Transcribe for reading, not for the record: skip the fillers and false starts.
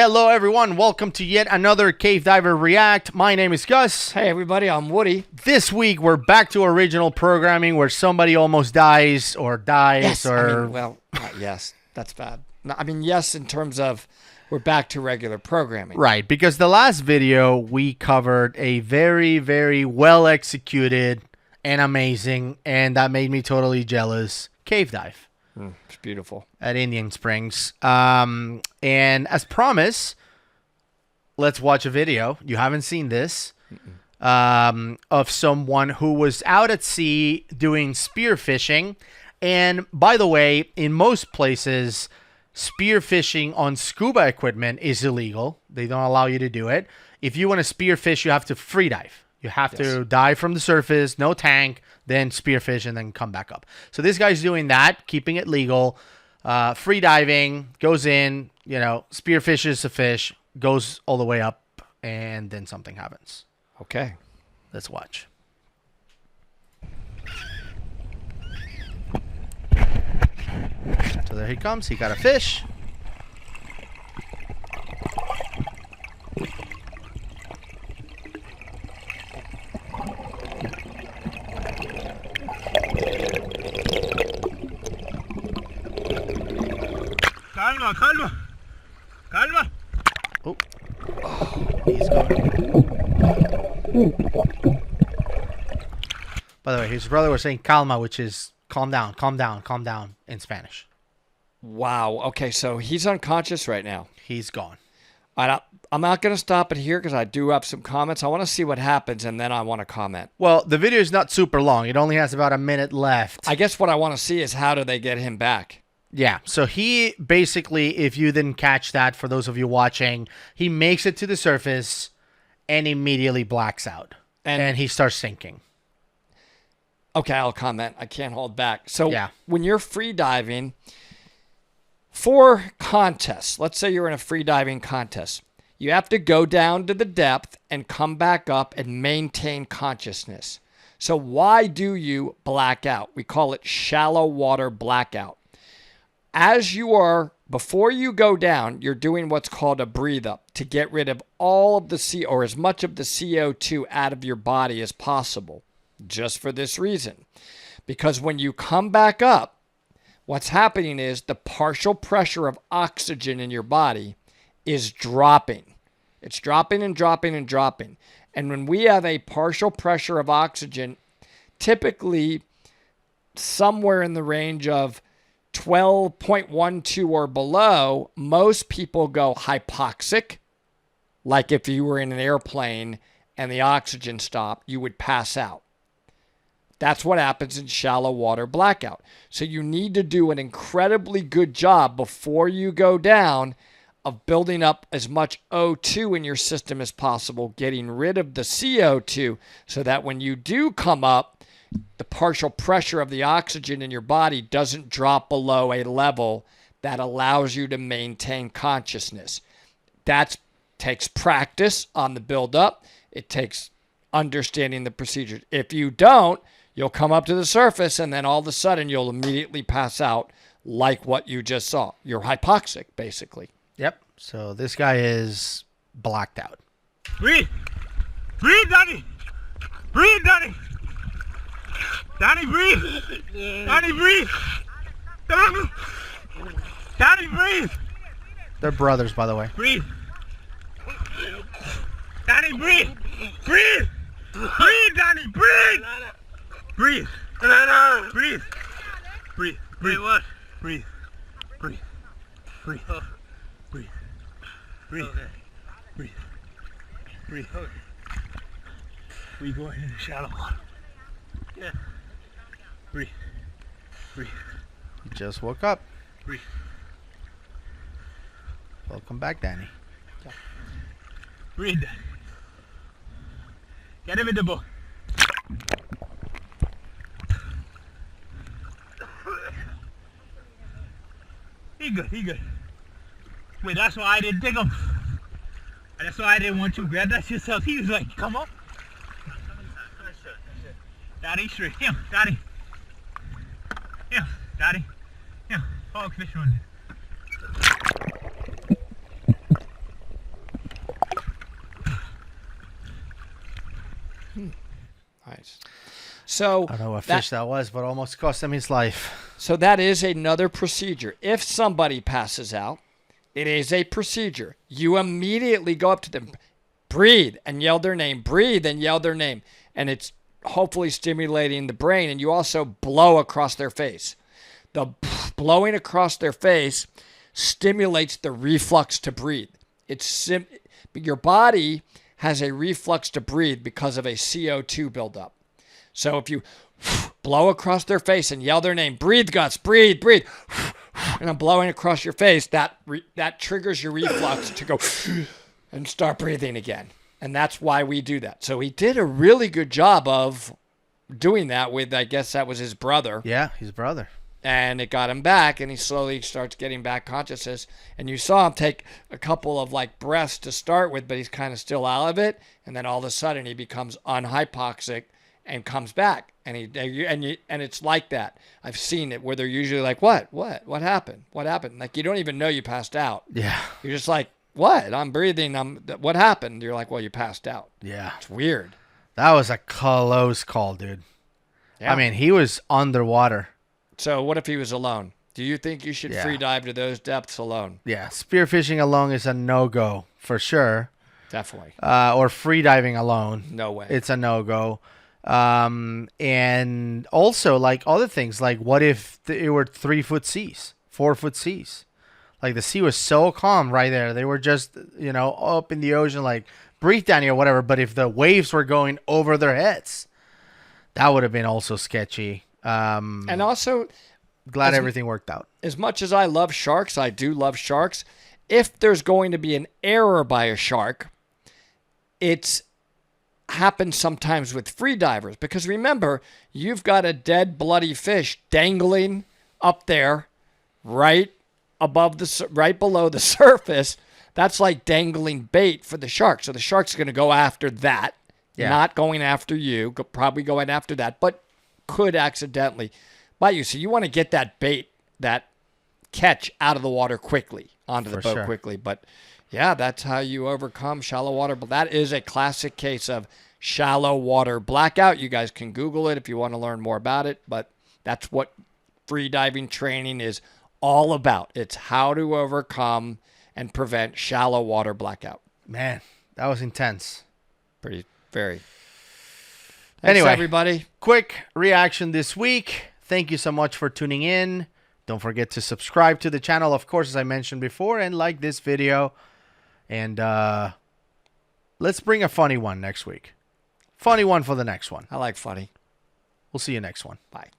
Hello everyone, welcome to yet another Cave Diver React. My name is Gus. Hey everybody, I'm Woody. This week we're back to original programming where somebody almost dies or Yes, or... yes, that's bad. No, yes, in terms of we're back to regular programming. Right, because the last video we covered a very, very well executed and amazing, and that made me totally jealous, cave dive. It's beautiful. At Indian Springs. And as promised, let's watch a video. You haven't seen this. Of someone who was out at sea doing spear fishing. And by the way, in most places, spear fishing on scuba equipment is illegal. They don't allow you to do it. If you want to spear fish, you have to free dive. You have to dive from the surface, no tank, then spearfish, and then come back up. So this guy's doing that, keeping it legal. Free diving, goes in, spearfishes a fish, goes all the way up, and then something happens. Okay. Let's watch. So there he comes. He got a fish. Calma. Oh, he's gone. By the way, his brother was saying calma, which is calm down in Spanish. Wow. Okay, so he's unconscious right now. He's gone. I'm not going to stop it here because I do have some comments. I want to see what happens, and then I want to comment. Well, the video is not super long. It only has about a minute left. I guess what I want to see is how do they get him back? Yeah, so he basically, if you didn't catch that, for those of you watching, he makes it to the surface and immediately blacks out. And he starts sinking. Okay, I'll comment. I can't hold back. So yeah. When you're free diving for contests, let's say you're in a free diving contest, you have to go down to the depth and come back up and maintain consciousness. So why do you black out? We call it shallow water blackout. As you are, before you go down, you're doing what's called a breathe up to get rid of all of the or as much of the CO2 out of your body as possible. Just for this reason. Because when you come back up, what's happening is the partial pressure of oxygen in your body is dropping. It's dropping and dropping and dropping. And when we have a partial pressure of oxygen, typically somewhere in the range of 12.12 or below, most people go hypoxic. Like if you were in an airplane and the oxygen stopped, you would pass out. That's what happens in shallow water blackout. So you need to do an incredibly good job before you go down of building up as much O2 in your system as possible, getting rid of the CO2 so that when you do come up, the partial pressure of the oxygen in your body doesn't drop below a level that allows you to maintain consciousness. That takes practice on the build-up. It takes understanding the procedures. If you don't, you'll come up to the surface and then all of a sudden you'll immediately pass out like what you just saw. You're hypoxic, basically. Yep. So this guy is blacked out. Breathe. Breathe, Danny. Breathe, Danny. Danny, breathe. Danny, breathe. Danny, breathe. They're brothers, by the way. Breathe. Danny, breathe. Breathe. Breathe, Danny, breathe. Breathe. Breathe. Breathe. Breathe. What? Breathe. Breathe. Breathe. Breathe. Breathe. Breathe. Breathe. We going in the shallow water. Yeah. Breathe. Breathe. He just woke up. Breathe. Welcome back, Danny. Yeah. Breathe. Get him in the boat. He good, he good. Wait, that's why I didn't take him. That's why I didn't want you to grab that yourself. He was like, come on. Daddy, straight. Him, Daddy. Him, Daddy. Him. Oh, fish one. So I don't know what fish that was, but almost cost him his life. So that is another procedure. If somebody passes out, it is a procedure. You immediately go up to them, breathe and yell their name, breathe and yell their name. And it's hopefully stimulating the brain. And you also blow across their face. The blowing across their face stimulates the reflex to breathe. Your body has a reflex to breathe because of a CO2 buildup. So if you blow across their face and yell their name, breathe, Guts, breathe, breathe, and I'm blowing across your face, that triggers your reflex to go and start breathing again. And that's why we do that. So he did a really good job of doing that with, I guess that was his brother. Yeah, his brother. And it got him back, and he slowly starts getting back consciousness. And you saw him take a couple of breaths to start with, but he's kind of still out of it. And then all of a sudden he becomes unhypoxic and comes back. And it's like that. I've seen it where they're usually like, what happened? What happened? Like, you don't even know you passed out. Yeah. You're just like, what? I'm breathing. What happened? You're like, well, you passed out. Yeah. It's weird. That was a close call, dude. Yeah. I mean, he was underwater. So what if he was alone? Do you think you should free dive to those depths alone? Yeah. Spearfishing alone is a no-go for sure. Definitely. Or free diving alone. No way. It's a no-go. And also, like, other things, like, what if it were 3-foot seas, 4-foot seas? Like, the sea was so calm right there. They were just, up in the ocean, like, breathe down here or whatever. But if the waves were going over their heads, that would have been also sketchy. And also, glad everything worked out. As much as I love sharks, I do love sharks. If there's going to be an error by a shark, it's happens sometimes with free divers. Because remember, you've got a dead, bloody fish dangling up there right below the surface. That's like dangling bait for the shark. So the shark's going to go after that, not going after you, probably going after that, but could accidentally bite you. So you want to get that bait, that catch out of the water quickly, onto the boat quickly. But yeah, that's how you overcome shallow water. But that is a classic case of shallow water blackout. You guys can Google it if you want to learn more about it. But that's what free diving training is all about. It's how to overcome and prevent shallow water blackout. Man, that was intense. Very. Thanks, Anyway, everybody. Quick reaction this week. Thank you so much for tuning in. Don't forget to subscribe to the channel, of course, as I mentioned before, and like this video. And let's bring a funny one next week. Funny one for the next one. I like funny. We'll see you next one. Bye.